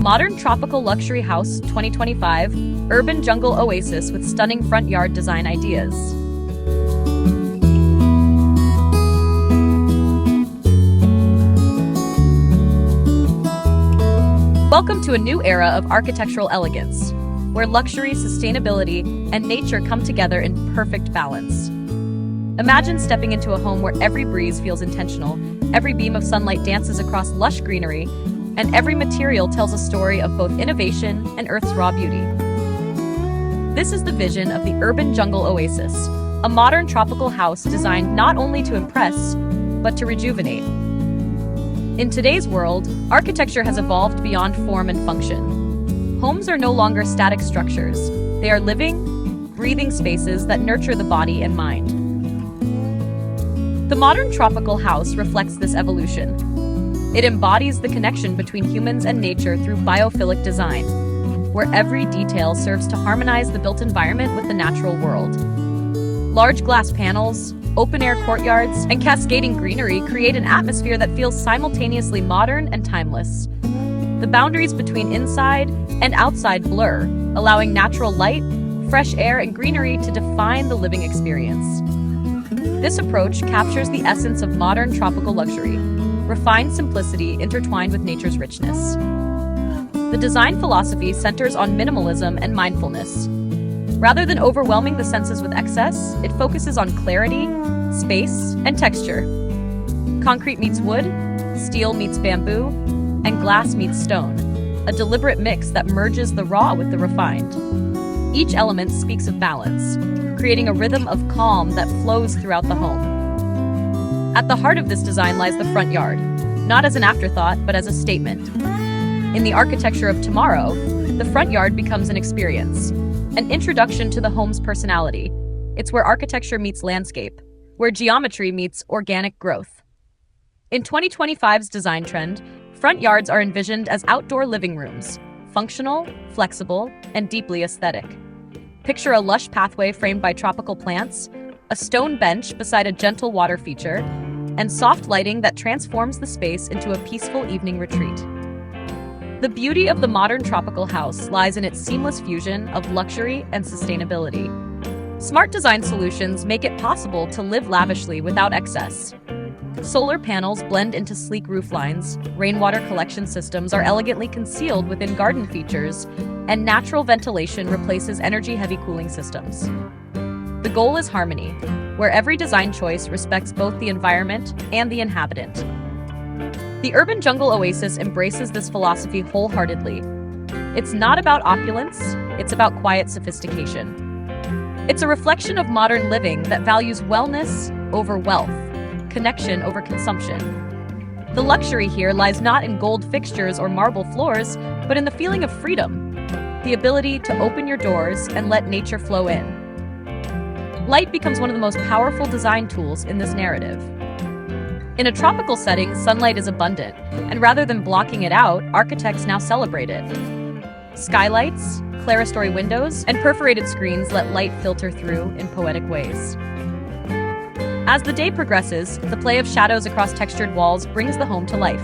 modern tropical luxury house 2025, urban jungle oasis with stunning front yard design ideas. Welcome to a new era of architectural elegance, where luxury, sustainability, and nature come together in perfect balance. Imagine stepping into a home where every breeze feels intentional, every beam of sunlight dances across lush greenery, and every material tells a story of both innovation and Earth's raw beauty. This is the vision of the urban jungle oasis, a modern tropical house designed not only to impress, but to rejuvenate. In today's world, architecture has evolved beyond form and function. Homes are no longer static structures. They are living, breathing spaces that nurture the body and mind. The modern tropical house reflects this evolution. It embodies the connection between humans and nature through biophilic design, where every detail serves to harmonize the built environment with the natural world. Large glass panels, open-air courtyards, and cascading greenery create an atmosphere that feels simultaneously modern and timeless. The boundaries between inside and outside blur, allowing natural light, fresh air, and greenery to define the living experience. This approach captures the essence of modern tropical luxury, refined simplicity intertwined with nature's richness. The design philosophy centers on minimalism and mindfulness. Rather than overwhelming the senses with excess, it focuses on clarity, space, and texture. Concrete meets wood, steel meets bamboo, and glass meets stone, a deliberate mix that merges the raw with the refined. Each element speaks of balance, creating a rhythm of calm that flows throughout the home. At the heart of this design lies the front yard, not as an afterthought, but as a statement. In the architecture of tomorrow, the front yard becomes an experience, an introduction to the home's personality. It's where architecture meets landscape, where geometry meets organic growth. In 2025's design trend, front yards are envisioned as outdoor living rooms, functional, flexible, and deeply aesthetic. Picture a lush pathway framed by tropical plants, a stone bench beside a gentle water feature, and soft lighting that transforms the space into a peaceful evening retreat. The beauty of the modern tropical house lies in its seamless fusion of luxury and sustainability. Smart design solutions make it possible to live lavishly without excess. Solar panels blend into sleek rooflines, rainwater collection systems are elegantly concealed within garden features, and natural ventilation replaces energy-heavy cooling systems. The goal is harmony, where every design choice respects both the environment and the inhabitant. The urban jungle oasis embraces this philosophy wholeheartedly. It's not about opulence, it's about quiet sophistication. It's a reflection of modern living that values wellness over wealth, connection over consumption. The luxury here lies not in gold fixtures or marble floors, but in the feeling of freedom, the ability to open your doors and let nature flow in. Light becomes one of the most powerful design tools in this narrative. In a tropical setting, sunlight is abundant, and rather than blocking it out, architects now celebrate it. Skylights, clerestory windows, and perforated screens let light filter through in poetic ways. As the day progresses, the play of shadows across textured walls brings the home to life.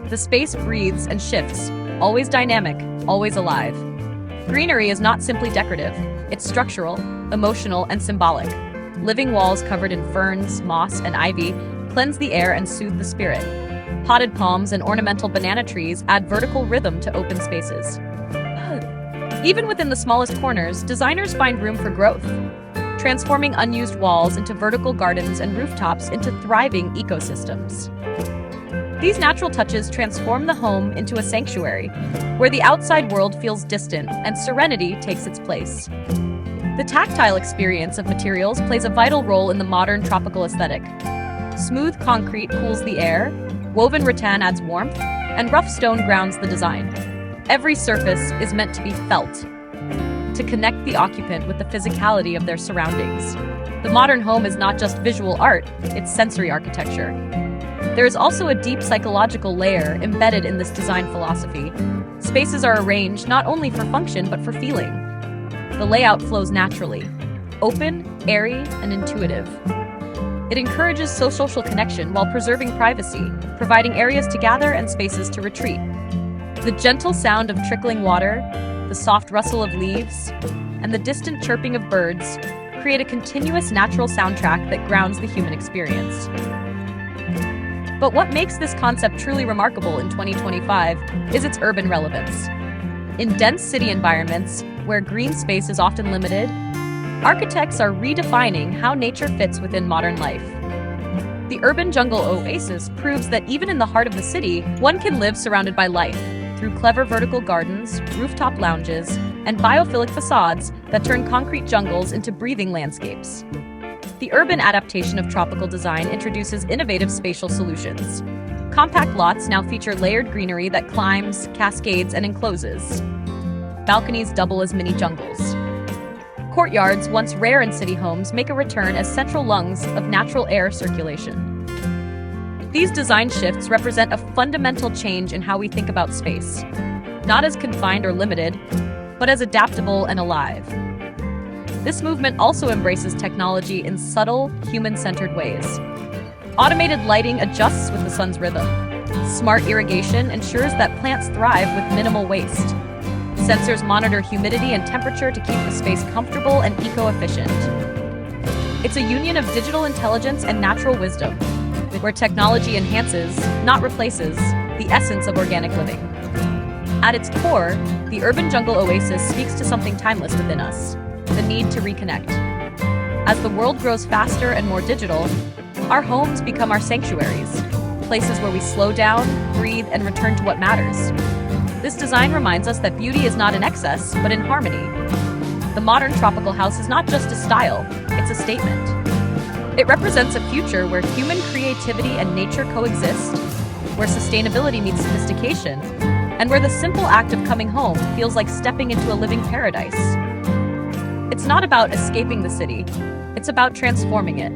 The space breathes and shifts, always dynamic, always alive. Greenery is not simply decorative, it's structural, emotional, and symbolic. Living walls covered in ferns, moss, and ivy cleanse the air and soothe the spirit. Potted palms and ornamental banana trees add vertical rhythm to open spaces. Even within the smallest corners, designers find room for growth, transforming unused walls into vertical gardens and rooftops into thriving ecosystems. These natural touches transform the home into a sanctuary, where the outside world feels distant and serenity takes its place. The tactile experience of materials plays a vital role in the modern tropical aesthetic. Smooth concrete cools the air, woven rattan adds warmth, and rough stone grounds the design. Every surface is meant to be felt, to connect the occupant with the physicality of their surroundings. The modern home is not just visual art, it's sensory architecture. There is also a deep psychological layer embedded in this design philosophy. Spaces are arranged not only for function, but for feeling. The layout flows naturally, open, airy, and intuitive. It encourages social connection while preserving privacy, providing areas to gather and spaces to retreat. The gentle sound of trickling water, the soft rustle of leaves, and the distant chirping of birds create a continuous natural soundtrack that grounds the human experience. But what makes this concept truly remarkable in 2025 is its urban relevance. In dense city environments, where green space is often limited, architects are redefining how nature fits within modern life. The urban Jungle Oasis proves that even in the heart of the city, one can live surrounded by life through clever vertical gardens, rooftop lounges, and biophilic facades that turn concrete jungles into breathing landscapes. The urban adaptation of tropical design introduces innovative spatial solutions. Compact lots now feature layered greenery that climbs, cascades, and encloses. Balconies double as mini jungles. Courtyards, once rare in city homes, make a return as central lungs of natural air circulation. These design shifts represent a fundamental change in how we think about space, not as confined or limited, but as adaptable and alive. This movement also embraces technology in subtle, human-centered ways. Automated lighting adjusts with the sun's rhythm. Smart irrigation ensures that plants thrive with minimal waste. Sensors monitor humidity and temperature to keep the space comfortable and eco-efficient. It's a union of digital intelligence and natural wisdom, where technology enhances, not replaces, the essence of organic living. At its core, the urban Jungle Oasis speaks to something timeless within us: the need to reconnect. As the world grows faster and more digital, our homes become our sanctuaries, places where we slow down, breathe, and return to what matters. This design reminds us that beauty is not in excess, but in harmony. The modern tropical house is not just a style, it's a statement. It represents a future where human creativity and nature coexist, where sustainability meets sophistication, and where the simple act of coming home feels like stepping into a living paradise. It's not about escaping the city, it's about transforming it.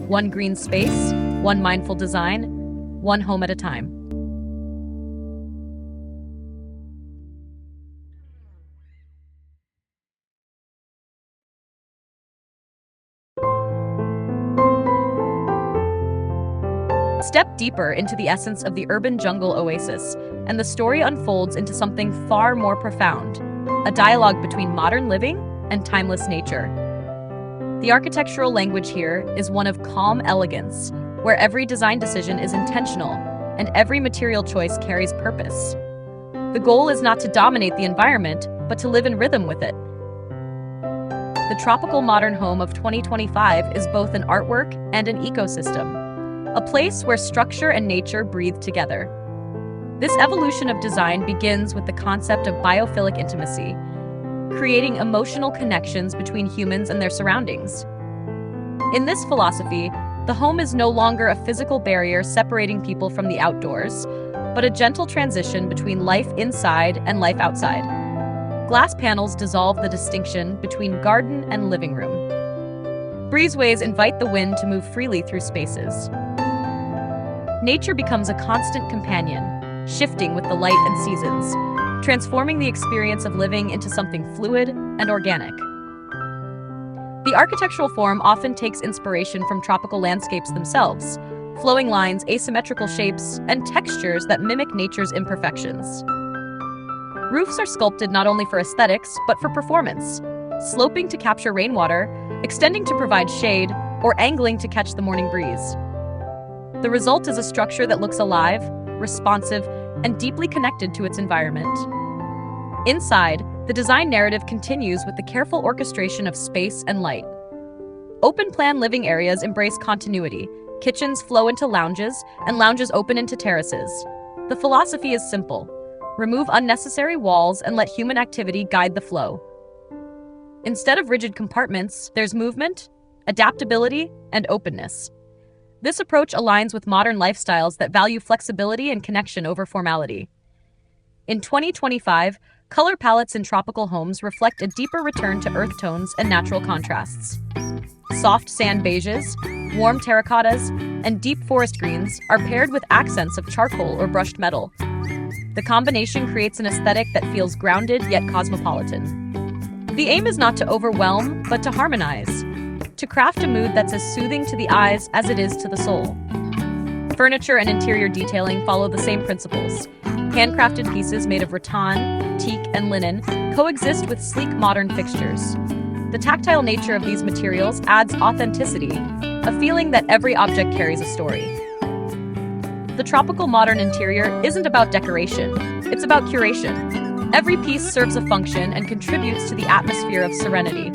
One green space, one mindful design, one home at a time. Step deeper into the essence of the urban Jungle Oasis, and the story unfolds into something far more profound: a dialogue between modern living and timeless nature. The architectural language here is one of calm elegance, where every design decision is intentional and every material choice carries purpose. The goal is not to dominate the environment, but to live in rhythm with it. The tropical modern home of 2025 is both an artwork and an ecosystem, a place where structure and nature breathe together. This evolution of design begins with the concept of biophilic intimacy, creating emotional connections between humans and their surroundings. In this philosophy, the home is no longer a physical barrier separating people from the outdoors, but a gentle transition between life inside and life outside. Glass panels dissolve the distinction between garden and living room. Breezeways invite the wind to move freely through spaces. Nature becomes a constant companion, shifting with the light and seasons, transforming the experience of living into something fluid and organic. The architectural form often takes inspiration from tropical landscapes themselves: flowing lines, asymmetrical shapes, and textures that mimic nature's imperfections. Roofs are sculpted not only for aesthetics, but for performance, sloping to capture rainwater, extending to provide shade, or angling to catch the morning breeze. The result is a structure that looks alive, responsive, and deeply connected to its environment. Inside, the design narrative continues with the careful orchestration of space and light. Open-plan living areas embrace continuity. Kitchens flow into lounges, and lounges open into terraces. The philosophy is simple: remove unnecessary walls and let human activity guide the flow. Instead of rigid compartments, there's movement, adaptability, and openness. This approach aligns with modern lifestyles that value flexibility and connection over formality. In 2025, color palettes in tropical homes reflect a deeper return to earth tones and natural contrasts. Soft sand beiges, warm terracottas, and deep forest greens are paired with accents of charcoal or brushed metal. The combination creates an aesthetic that feels grounded yet cosmopolitan. The aim is not to overwhelm, but to harmonize, to craft a mood that's as soothing to the eyes as it is to the soul. Furniture and interior detailing follow the same principles. Handcrafted pieces made of rattan, teak, and linen coexist with sleek modern fixtures. The tactile nature of these materials adds authenticity, a feeling that every object carries a story. The tropical modern interior isn't about decoration, it's about curation. Every piece serves a function and contributes to the atmosphere of serenity.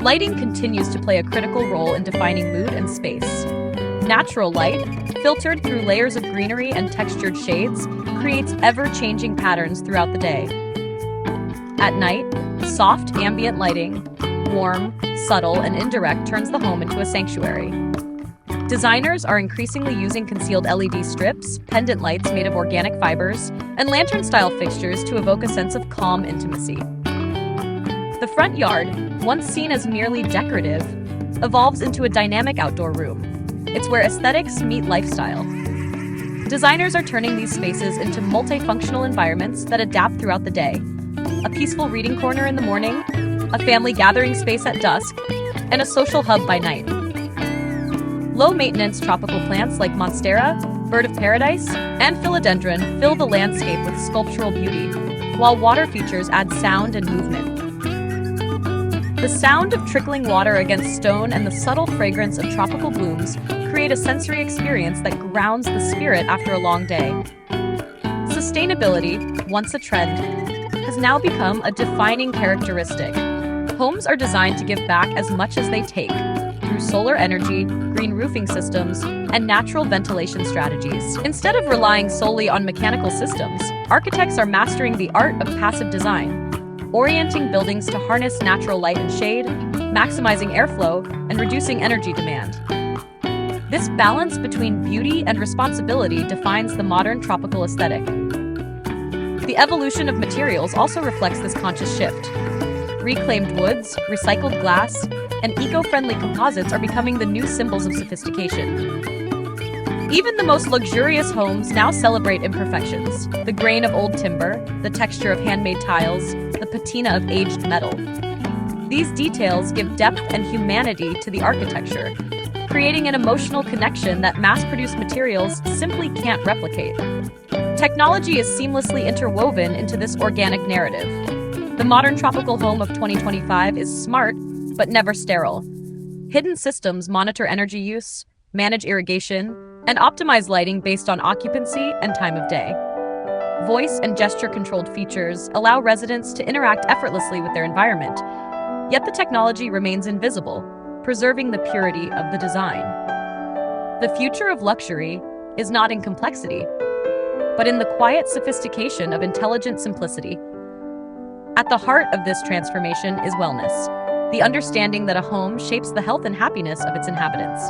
Lighting continues to play a critical role in defining mood and space. Natural light, filtered through layers of greenery and textured shades, creates ever-changing patterns throughout the day. At night, soft ambient lighting, warm, subtle, and indirect, turns the home into a sanctuary. Designers are increasingly using concealed LED strips, pendant lights made of organic fibers, and lantern-style fixtures to evoke a sense of calm intimacy. The front yard, once seen as merely decorative, evolves into a dynamic outdoor room. It's where aesthetics meet lifestyle. Designers are turning these spaces into multifunctional environments that adapt throughout the day. A peaceful reading corner in the morning, a family gathering space at dusk, and a social hub by night. Low-maintenance tropical plants like monstera, bird of paradise, and philodendron fill the landscape with sculptural beauty, while water features add sound and movement. The sound of trickling water against stone and the subtle fragrance of tropical blooms create a sensory experience that grounds the spirit after a long day. Sustainability, once a trend, has now become a defining characteristic. Homes are designed to give back as much as they take through solar energy, green roofing systems, and natural ventilation strategies. Instead of relying solely on mechanical systems, architects are mastering the art of passive design, orienting buildings to harness natural light and shade, maximizing airflow, and reducing energy demand. This balance between beauty and responsibility defines the modern tropical aesthetic. The evolution of materials also reflects this conscious shift. Reclaimed woods, recycled glass, and eco-friendly composites are becoming the new symbols of sophistication. Even the most luxurious homes now celebrate imperfections: the grain of old timber, the texture of handmade tiles, the patina of aged metal. These details give depth and humanity to the architecture, creating an emotional connection that mass-produced materials simply can't replicate. Technology is seamlessly interwoven into this organic narrative. The modern tropical home of 2025 is smart, but never sterile. Hidden systems monitor energy use, manage irrigation, and optimize lighting based on occupancy and time of day. Voice and gesture-controlled features allow residents to interact effortlessly with their environment, yet the technology remains invisible, preserving the purity of the design. The future of luxury is not in complexity, but in the quiet sophistication of intelligent simplicity. At the heart of this transformation is wellness, the understanding that a home shapes the health and happiness of its inhabitants.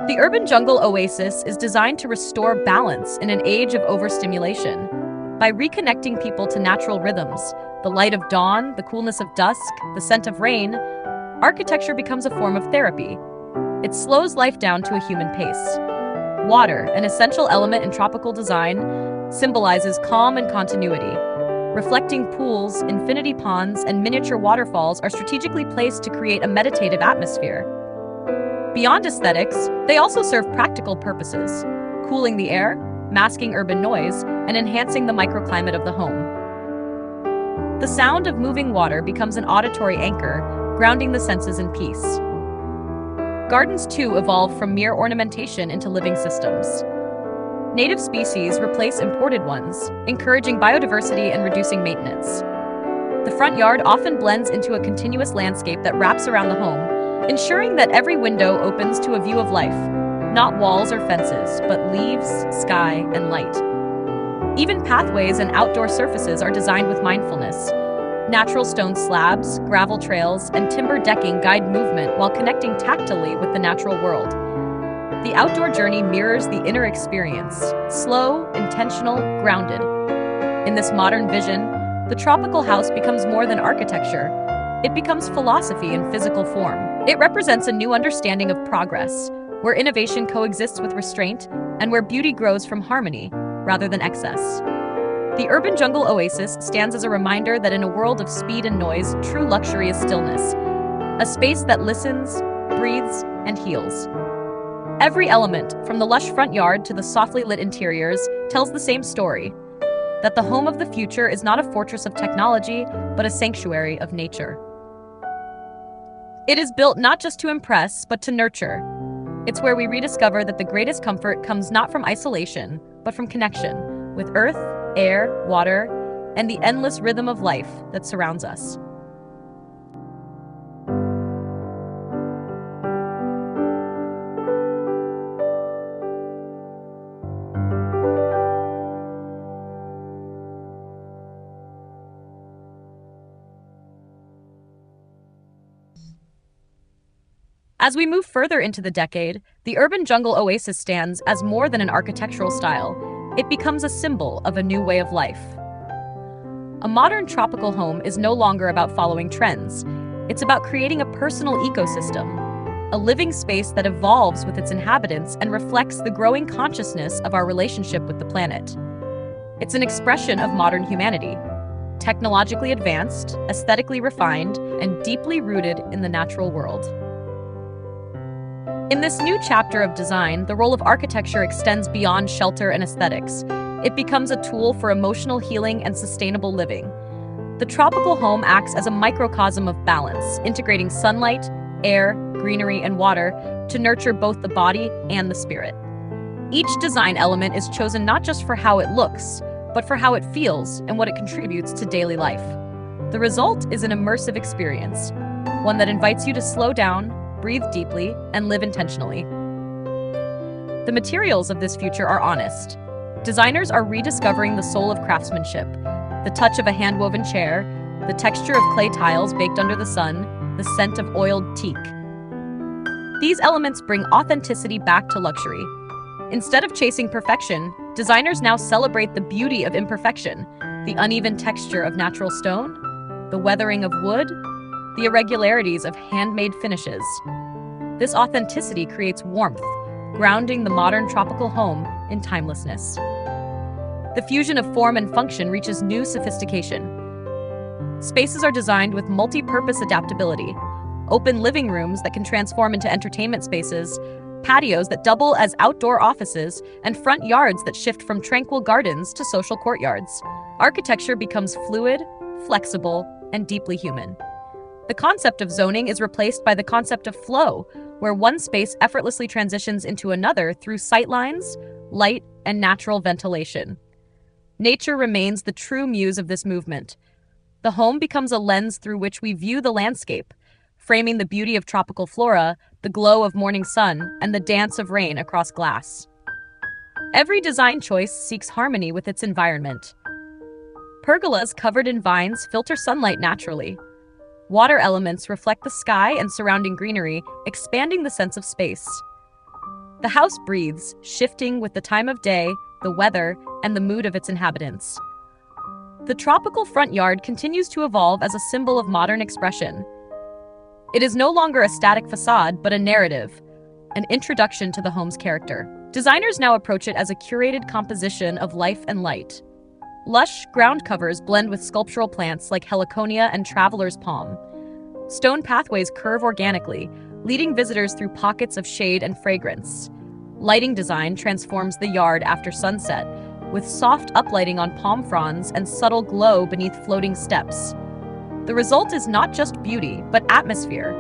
The urban jungle oasis is designed to restore balance in an age of overstimulation. By reconnecting people to natural rhythms, the light of dawn, the coolness of dusk, the scent of rain, architecture becomes a form of therapy. It slows life down to a human pace. Water, an essential element in tropical design, symbolizes calm and continuity. Reflecting pools, infinity ponds, and miniature waterfalls are strategically placed to create a meditative atmosphere. Beyond aesthetics, they also serve practical purposes: cooling the air, masking urban noise, and enhancing the microclimate of the home. The sound of moving water becomes an auditory anchor, grounding the senses in peace. Gardens too evolve from mere ornamentation into living systems. Native species replace imported ones, encouraging biodiversity and reducing maintenance. The front yard often blends into a continuous landscape that wraps around the home, ensuring that every window opens to a view of life, not walls or fences, but leaves, sky, and light. Even pathways and outdoor surfaces are designed with mindfulness. Natural stone slabs, gravel trails, and timber decking guide movement while connecting tactily with the natural world. The outdoor journey mirrors the inner experience: slow, intentional, grounded. In this modern vision, the tropical house becomes more than architecture. It becomes philosophy in physical form. It represents a new understanding of progress, where innovation coexists with restraint and where beauty grows from harmony rather than excess. The urban jungle oasis stands as a reminder that in a world of speed and noise, true luxury is stillness, a space that listens, breathes, and heals. Every element, from the lush front yard to the softly lit interiors, tells the same story: that the home of the future is not a fortress of technology, but a sanctuary of nature. It is built not just to impress, but to nurture. It's where we rediscover that the greatest comfort comes not from isolation, but from connection with earth, air, water, and the endless rhythm of life that surrounds us. As we move further into the decade, the urban jungle oasis stands as more than an architectural style. It becomes a symbol of a new way of life. A modern tropical home is no longer about following trends. It's about creating a personal ecosystem, a living space that evolves with its inhabitants and reflects the growing consciousness of our relationship with the planet. It's an expression of modern humanity, technologically advanced, aesthetically refined, and deeply rooted in the natural world. In this new chapter of design, the role of architecture extends beyond shelter and aesthetics. It becomes a tool for emotional healing and sustainable living. The tropical home acts as a microcosm of balance, integrating sunlight, air, greenery, and water to nurture both the body and the spirit. Each design element is chosen not just for how it looks, but for how it feels and what it contributes to daily life. The result is an immersive experience, one that invites you to slow down, breathe deeply, and live intentionally. The materials of this future are honest. Designers are rediscovering the soul of craftsmanship, the touch of a hand-woven chair, the texture of clay tiles baked under the sun, the scent of oiled teak. These elements bring authenticity back to luxury. Instead of chasing perfection, designers now celebrate the beauty of imperfection, the uneven texture of natural stone, the weathering of wood, the irregularities of handmade finishes. This authenticity creates warmth, grounding the modern tropical home in timelessness. The fusion of form and function reaches new sophistication. Spaces are designed with multi-purpose adaptability: open living rooms that can transform into entertainment spaces, patios that double as outdoor offices, and front yards that shift from tranquil gardens to social courtyards. Architecture becomes fluid, flexible, and deeply human. The concept of zoning is replaced by the concept of flow, where one space effortlessly transitions into another through sightlines, light, and natural ventilation. Nature remains the true muse of this movement. The home becomes a lens through which we view the landscape, framing the beauty of tropical flora, the glow of morning sun, and the dance of rain across glass. Every design choice seeks harmony with its environment. Pergolas covered in vines filter sunlight naturally. Water elements reflect the sky and surrounding greenery, expanding the sense of space. The house breathes, shifting with the time of day, the weather, and the mood of its inhabitants. The tropical front yard continues to evolve as a symbol of modern expression. It is no longer a static facade, but a narrative, an introduction to the home's character. Designers now approach it as a curated composition of life and light. Lush ground covers blend with sculptural plants like heliconia and traveler's palm. Stone pathways curve organically, leading visitors through pockets of shade and fragrance. Lighting design transforms the yard after sunset, with soft uplighting on palm fronds and subtle glow beneath floating steps. The result is not just beauty, but atmosphere,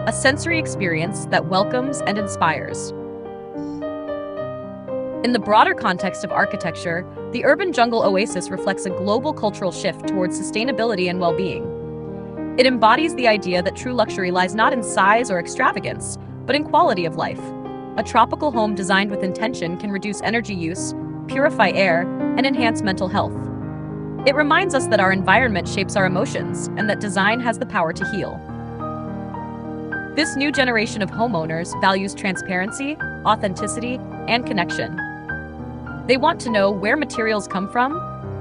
a sensory experience that welcomes and inspires. In the broader context of architecture, the urban jungle oasis reflects a global cultural shift towards sustainability and well-being. It embodies the idea that true luxury lies not in size or extravagance, but in quality of life. A tropical home designed with intention can reduce energy use, purify air, and enhance mental health. It reminds us that our environment shapes our emotions and that design has the power to heal. This new generation of homeowners values transparency, authenticity, and connection. They want to know where materials come from,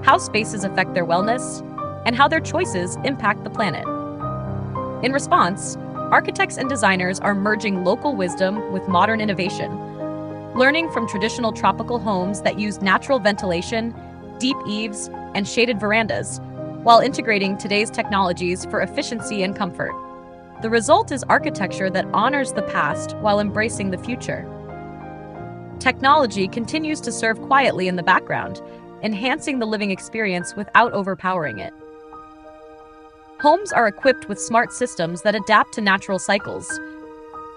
how spaces affect their wellness, and how their choices impact the planet. In response, architects and designers are merging local wisdom with modern innovation, learning from traditional tropical homes that use natural ventilation, deep eaves, and shaded verandas, while integrating today's technologies for efficiency and comfort. The result is architecture that honors the past while embracing the future. Technology continues to serve quietly in the background, enhancing the living experience without overpowering it. Homes are equipped with smart systems that adapt to natural cycles.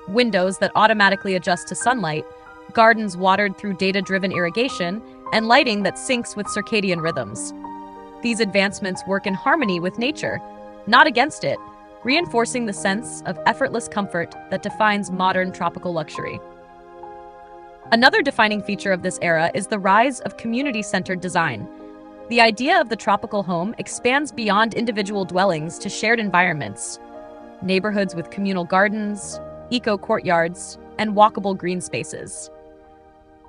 Windows that automatically adjust to sunlight, gardens watered through data-driven irrigation, and lighting that syncs with circadian rhythms. These advancements work in harmony with nature, not against it, reinforcing the sense of effortless comfort that defines modern tropical luxury. Another defining feature of this era is the rise of community-centered design. The idea of the tropical home expands beyond individual dwellings to shared environments, neighborhoods with communal gardens, eco-courtyards, and walkable green spaces.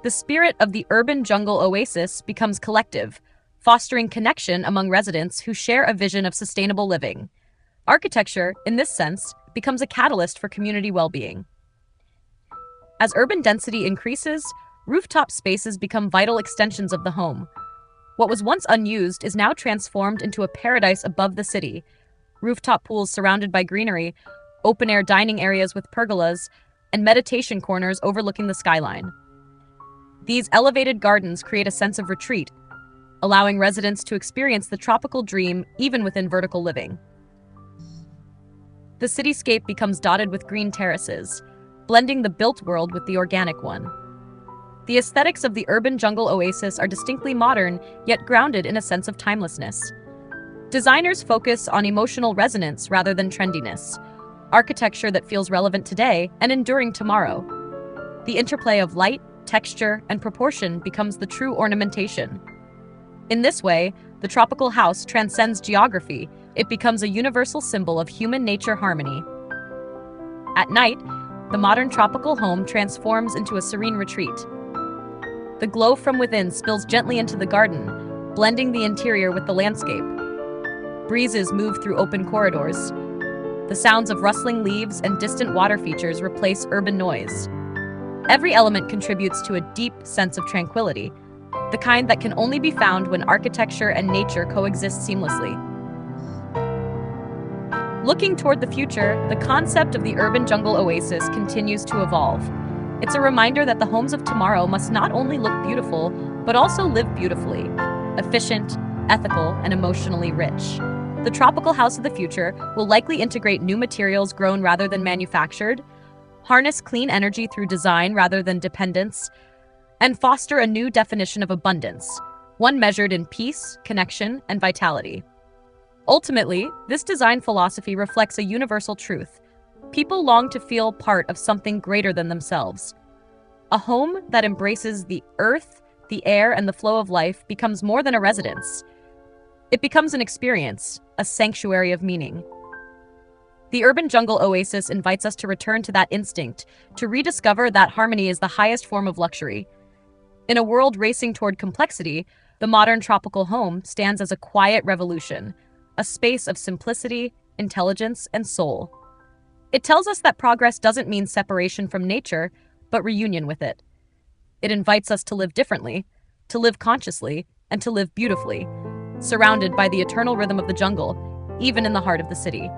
The spirit of the urban jungle oasis becomes collective, fostering connection among residents who share a vision of sustainable living. Architecture, in this sense, becomes a catalyst for community well-being. As urban density increases, rooftop spaces become vital extensions of the home. What was once unused is now transformed into a paradise above the city. Rooftop pools surrounded by greenery, open-air dining areas with pergolas, and meditation corners overlooking the skyline. These elevated gardens create a sense of retreat, allowing residents to experience the tropical dream even within vertical living. The cityscape becomes dotted with green terraces, blending the built world with the organic one. The aesthetics of the urban jungle oasis are distinctly modern, yet grounded in a sense of timelessness. Designers focus on emotional resonance rather than trendiness, architecture that feels relevant today and enduring tomorrow. The interplay of light, texture, and proportion becomes the true ornamentation. In this way, the tropical house transcends geography. It becomes a universal symbol of human-nature harmony. At night, the modern tropical home transforms into a serene retreat. The glow from within spills gently into the garden, blending the interior with the landscape. Breezes move through open corridors. The sounds of rustling leaves and distant water features replace urban noise. Every element contributes to a deep sense of tranquility, the kind that can only be found when architecture and nature coexist seamlessly. Looking toward the future, the concept of the urban jungle oasis continues to evolve. It's a reminder that the homes of tomorrow must not only look beautiful, but also live beautifully, efficient, ethical, and emotionally rich. The tropical house of the future will likely integrate new materials grown rather than manufactured, harness clean energy through design rather than dependence, and foster a new definition of abundance, one measured in peace, connection, and vitality. Ultimately, this design philosophy reflects a universal truth. People long to feel part of something greater than themselves. A home that embraces the earth, the air, and the flow of life becomes more than a residence. It becomes an experience, a sanctuary of meaning. The urban jungle oasis invites us to return to that instinct, to rediscover that harmony is the highest form of luxury. In a world racing toward complexity, the modern tropical home stands as a quiet revolution, a space of simplicity, intelligence, and soul. It tells us that progress doesn't mean separation from nature, but reunion with it. It invites us to live differently, to live consciously, and to live beautifully, surrounded by the eternal rhythm of the jungle, even in the heart of the city.